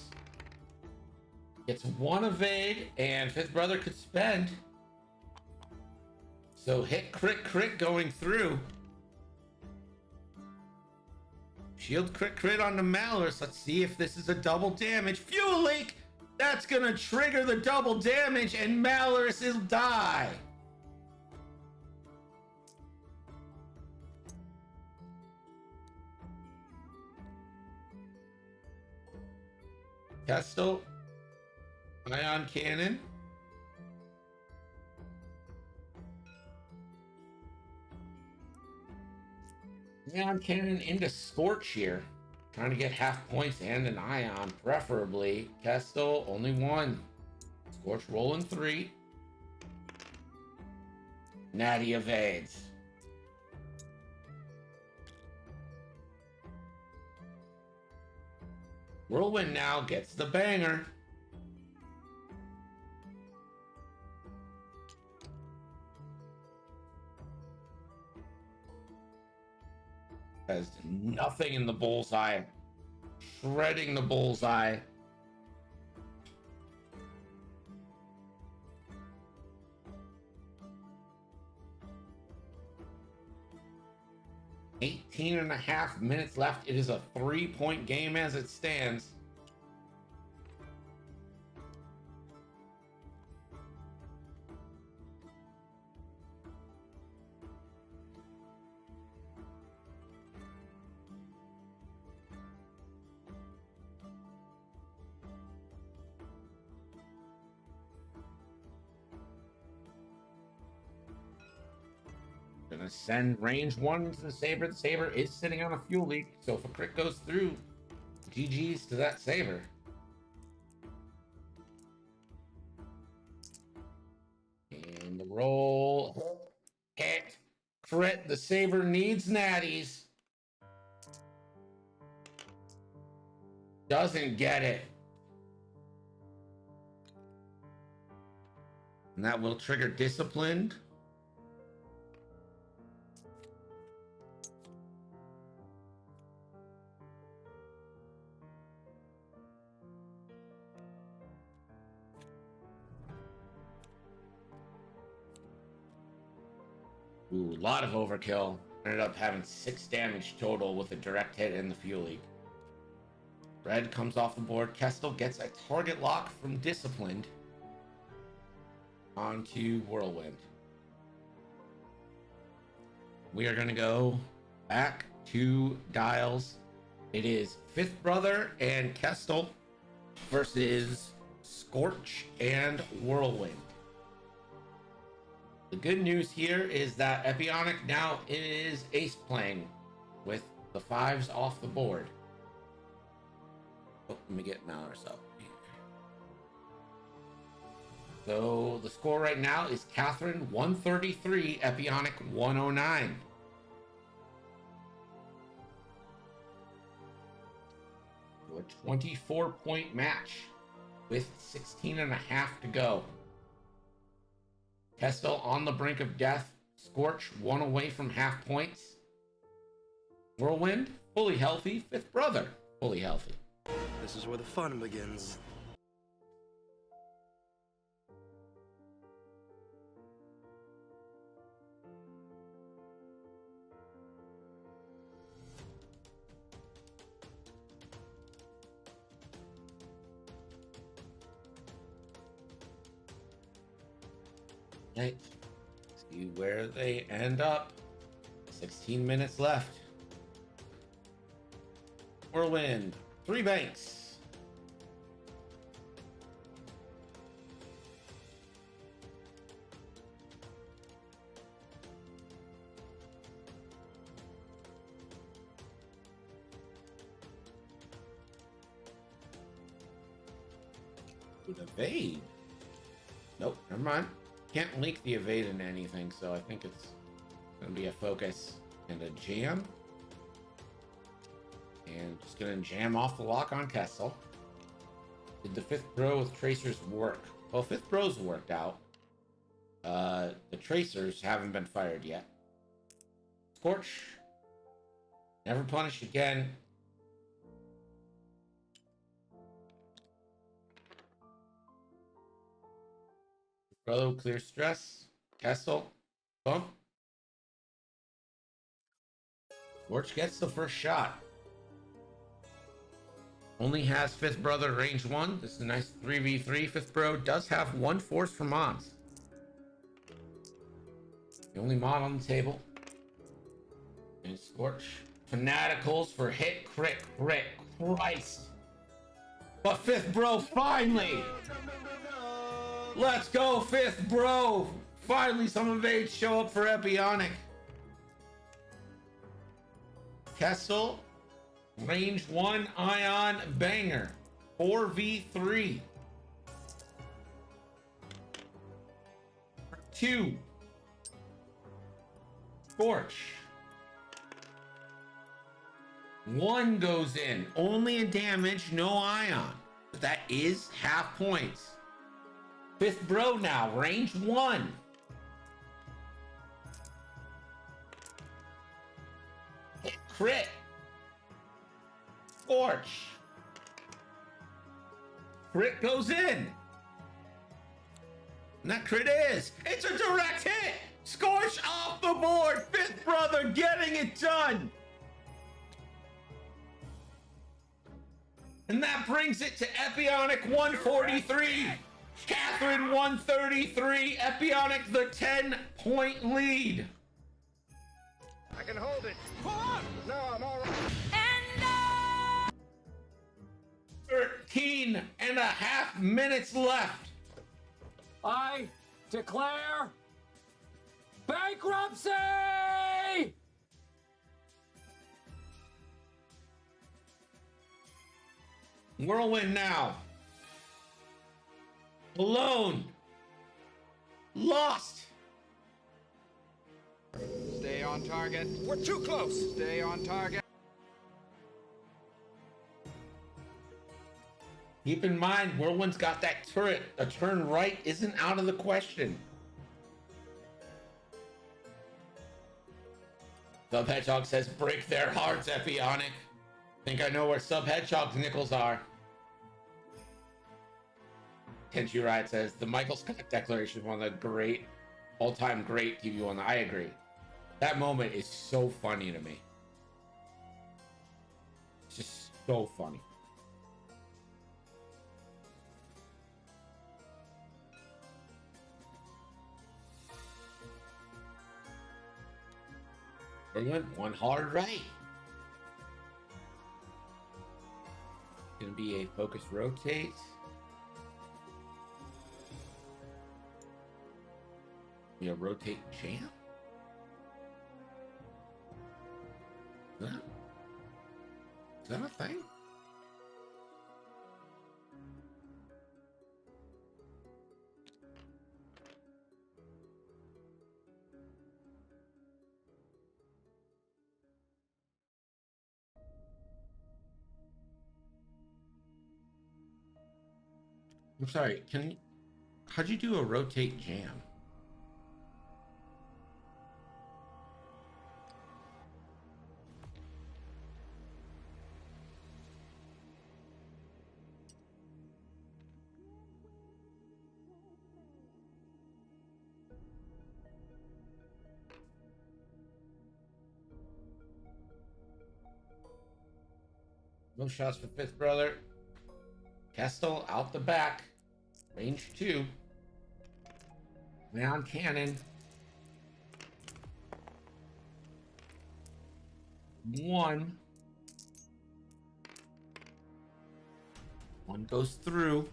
Gets one evade, and Fifth Brother could spend. So hit, crit, crit going through. Shield, crit, crit on the Malorus. Let's see if this is a double damage. Fuel leak! That's gonna trigger the double damage, and Malorus will die. Kestel, ion cannon. Ion cannon into Scorch here. Trying to get half points and an ion, preferably. Kestel, only one. Scorch rolling 3. Natty evades. Whirlwind now gets the banger. Has nothing in the bullseye. Shredding the bullseye. Eighteen and a half minutes left. It is a 3-point game as it stands. Gonna send range 1 to the Saber. The Saber is sitting on a fuel leak, so if a crit goes through, GG's to that Saber. And the roll. Hit. Crit. The Saber needs natties. Doesn't get it. And that will trigger Disciplined. Ooh, a lot of overkill. Ended up having 6 damage total with a direct hit in the fuel leak. Red comes off the board. Kestel gets a target lock from Disciplined onto Whirlwind. We are going to go back to dials. It is Fifth Brother and Kestel versus Scorch and Whirlwind. The good news here is that Epionic now is ace playing with the 5s off the board. Oh, let me get Malorus up here. So the score right now is Catherine 133, Epionic 109. A 24-point match with 16 and a half to go. Kestel on the brink of death. Scorch 1 away from half points. Whirlwind fully healthy. Fifth Brother fully healthy. This is where the fun begins. Okay. See where they end up. 16 minutes left. Whirlwind, 3 banks. Would evade. Nope, never mind. Can't link the evade into anything, so I think it's going to be a focus and a jam. And just going to jam off the lock on Kestel. Did the Fifth Bro with Tracers work? Well, Fifth Bro's worked out. The Tracers haven't been fired yet. Scorch. Never punished again. Rolo clear stress. Kessel. Bump. Scorch gets the first shot. Only has fifth brother range 1. This is a nice 3v3. Fifth bro does have 1 force for mods. The only mod on the table. And Scorch. Fanaticals for hit, crit. Christ. But fifth bro, finally! Let's go, fifth bro! Finally, some evades show up for Epionic. Kessel. Range 1 ion banger. 4v3. 2. Scorch. 1 goes in. Only a damage, no ion. But that is half points. Fifth bro now. Range 1. Hit crit. Scorch. Crit goes in. And that crit is. It's a direct hit. Scorch off the board. Fifth brother getting it done. And that brings it to Epionic 143. Catherine 133. Epionic the 10-point lead. I can hold it. Pull up! No, I'm all right. 13 and a half minutes left. I declare bankruptcy! Whirlwind now. Alone. Lost. Stay on target. We're too close. Stay on target. Keep in mind, Whirlwind's got that turret. A turn right isn't out of the question. Sub Hedgehog says, break their hearts, Epionic. Think I know where Sub Hedgehog's nickels are. Tenchu Riot says, the Michael Scott declaration is one of the great, all-time great TV one. I agree. That moment is so funny to me. It's just so funny. Whirlwind, one hard right. Gonna be a focus rotate. Be a rotate jam. Is that a thing? I'm sorry, how'd you do a rotate jam? No shots for fifth brother. Kestel out the back. Range 2. Neon cannon. 1. 1 goes through.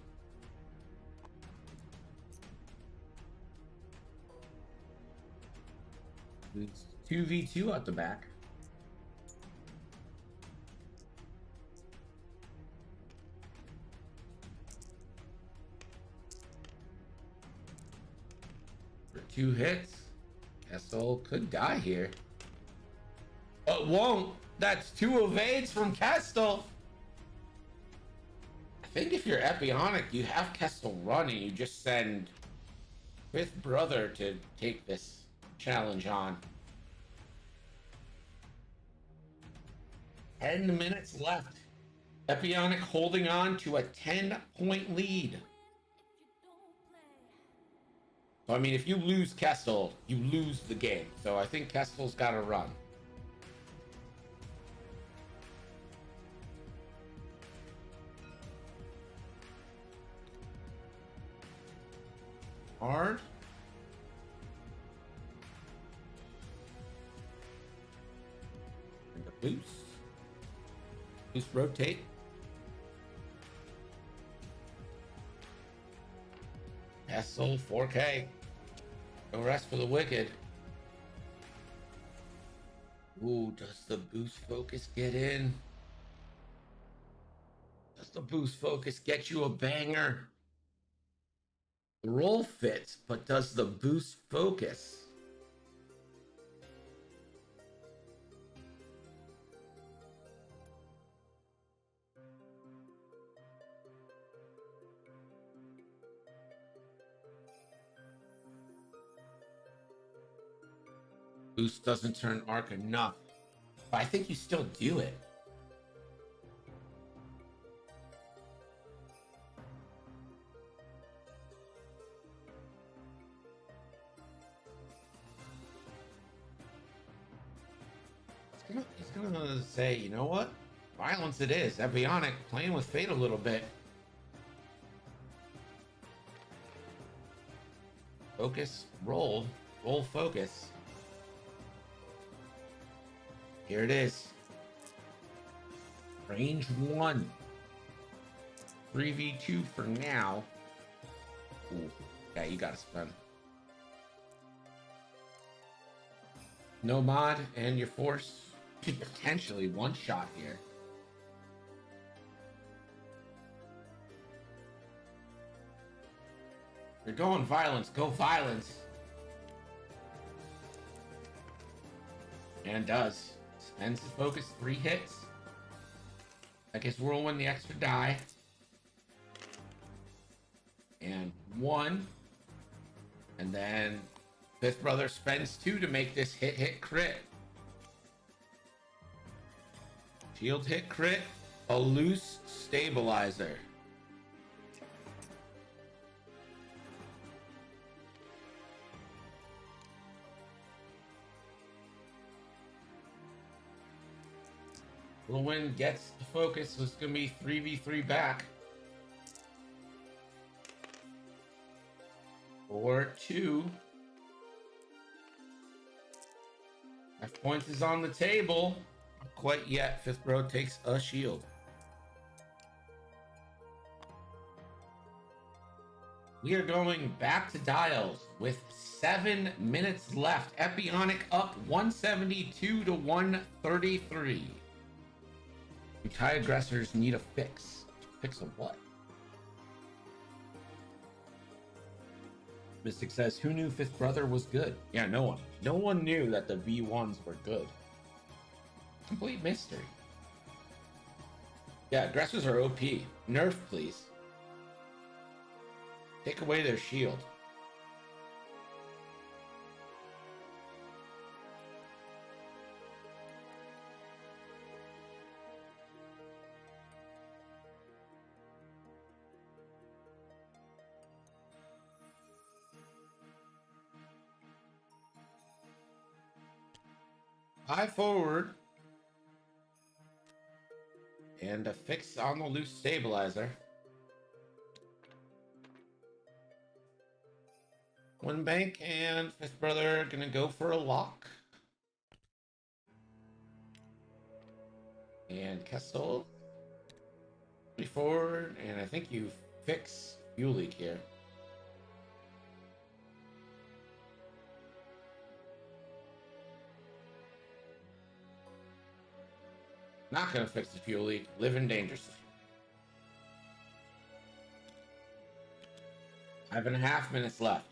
It's 2v2 out the back. For 2 hits. Kestel could die here. But won't. That's 2 evades from Kestel. I think if you're Epionic, you have Kestel running. You just send fifth brother to take this challenge on. 10 minutes left. Epionic holding on to a 10-point lead. So, I mean, if you lose Kessel, you lose the game. So I think Kessel's got to run. Hard. And a boost. Boost rotate. Kessel 4K. No rest for the wicked. Ooh, does the boost focus get in? Does the boost focus get you a banger? The roll fits, but does the boost focus? Boost doesn't turn arc enough, but I think you still do it. He's gonna say, you know what? Violence it is. Ebionic playing with fate a little bit. Focus, roll focus. Here it is. Range 1. 3v2 for now. Ooh, yeah, you gotta spend. No mod and your force could potentially one shot here. You're going violence, go violence. And does. Spends the focus 3 hits. I guess rolling the extra die. And 1. And then Fifth Brother spends 2 to make this hit crit. Shield hit crit. A loose stabilizer. Lewin gets the focus, so it's going to be 3v3 back. 4-2. 5 points is on the table. Not quite yet. Fifth Bro takes a shield. We are going back to dials with 7 minutes left. Epionic up 172 to 133. Tie aggressors need a fix. Fix of what? Mystic says, who knew Fifth Brother was good? Yeah, no one. No one knew that the V1s were good. Complete mystery. Yeah, aggressors are OP. Nerf, please. Take away their shield. High forward. And a fix on the loose stabilizer. One bank and Fifth Brother gonna go for a lock. And Kessel. Forward, and I think you fix fuel leak here. Not gonna fix the fuel leak. Living dangerously. 5.5 minutes left.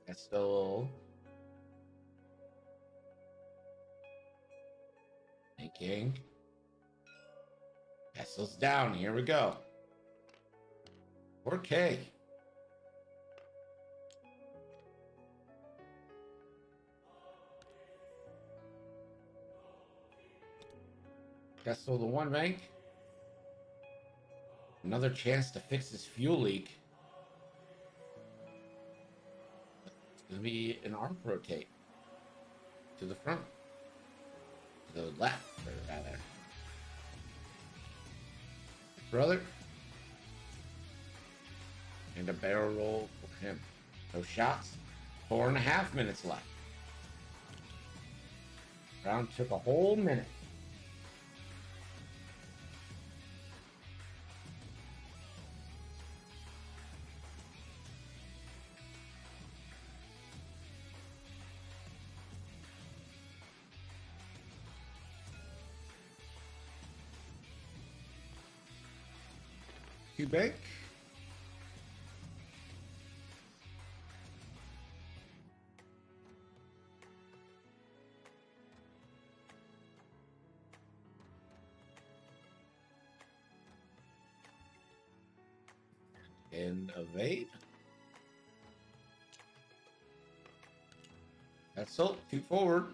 That's still thinking. Kessel's down. Here we go. 4K. Castle the one bank. Another chance to fix this fuel leak. It's going to be an arc rotate to the front, to the left, or rather. Brother. And a barrel roll for him. No shots. 4.5 minutes left. Round took a whole minute. Quebec. And evade. That's all. 2 forward.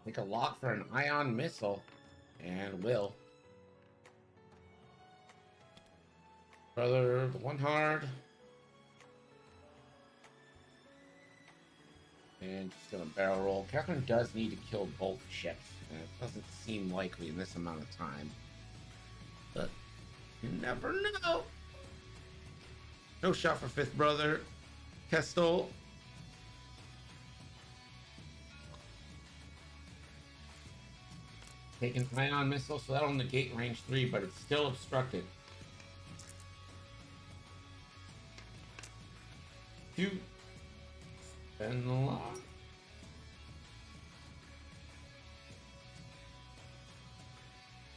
Make a lock for an ion missile. And will. Brother, the one hard. And just gonna barrel roll. Catherine does need to kill both ships. And it doesn't seem likely in this amount of time. But you never know. No shot for fifth brother. Kestel. Taking ion missile, so that'll negate range 3, but it's still obstructed. 2. Spend the lock.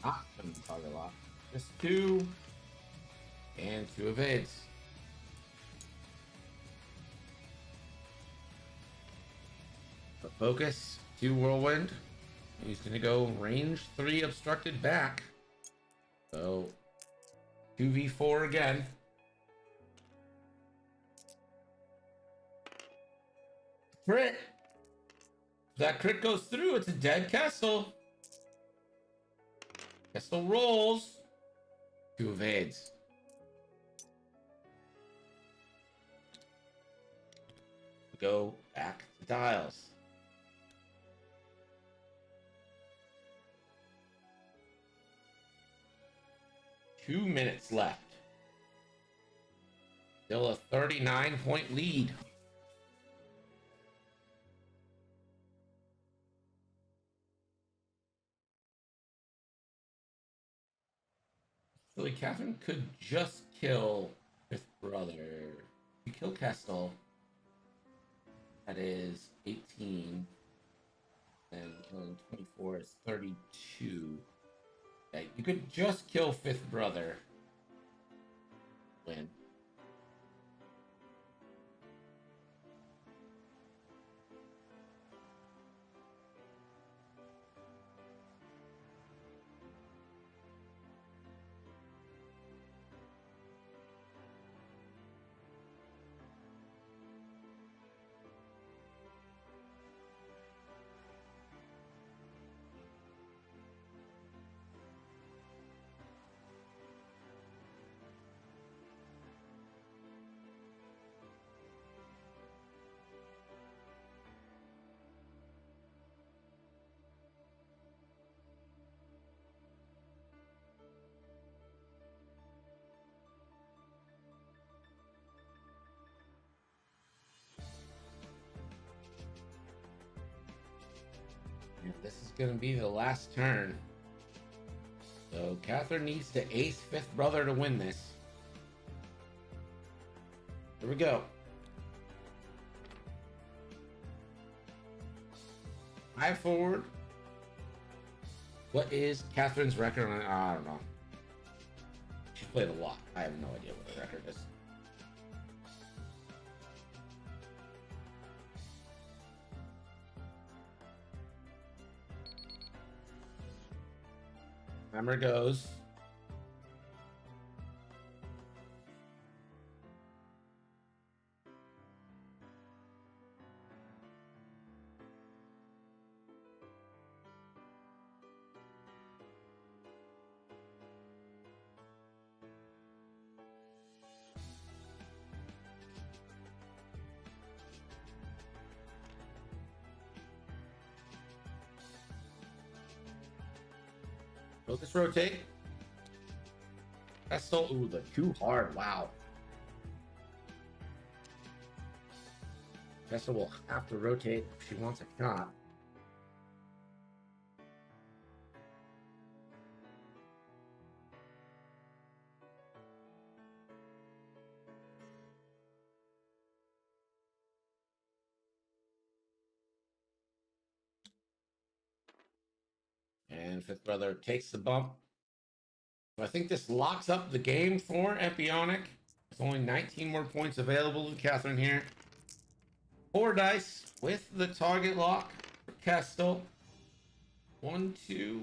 Not spend the target lock. Just 2. And 2 evades. The focus, 2 whirlwind. He's going to go range 3 obstructed back. So 2v4 again. Crit. If that crit goes through, it's a dead Kestel. Kestel rolls. 2 evades. Go back to dials. Two minutes left. Still a 39-point lead. Really, Catherine could just kill fifth brother. If you kill Kestel, that is 18. And killing 24 is 32. Yeah, you could just kill fifth brother. Win. This is going to be the last turn. So Catherine needs to ace fifth brother to win this. Here we go. High forward. What is Catherine's record on? I don't know. She's played a lot. I have no idea what her record is. Hammer goes. Focus rotate. That's so, ooh, the too hard. Wow. Tessa will have to rotate if she wants a shot. And Fifth Brother takes the bump. So I think this locks up the game for Epionic. There's only 19 more points available to Catherine here. 4 dice with the target lock for Kestel. 1, 2.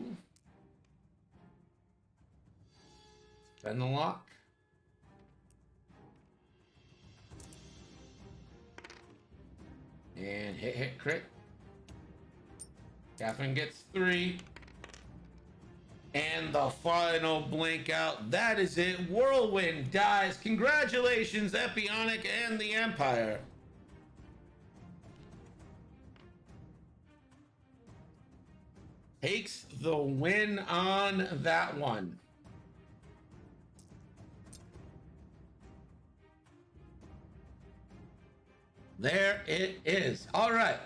Spend the lock. And hit, crit. Catherine gets 3. And the final blink out. That is it. Whirlwind dies. Congratulations, Epionic and the Empire. Takes the win on that one. There it is. All right.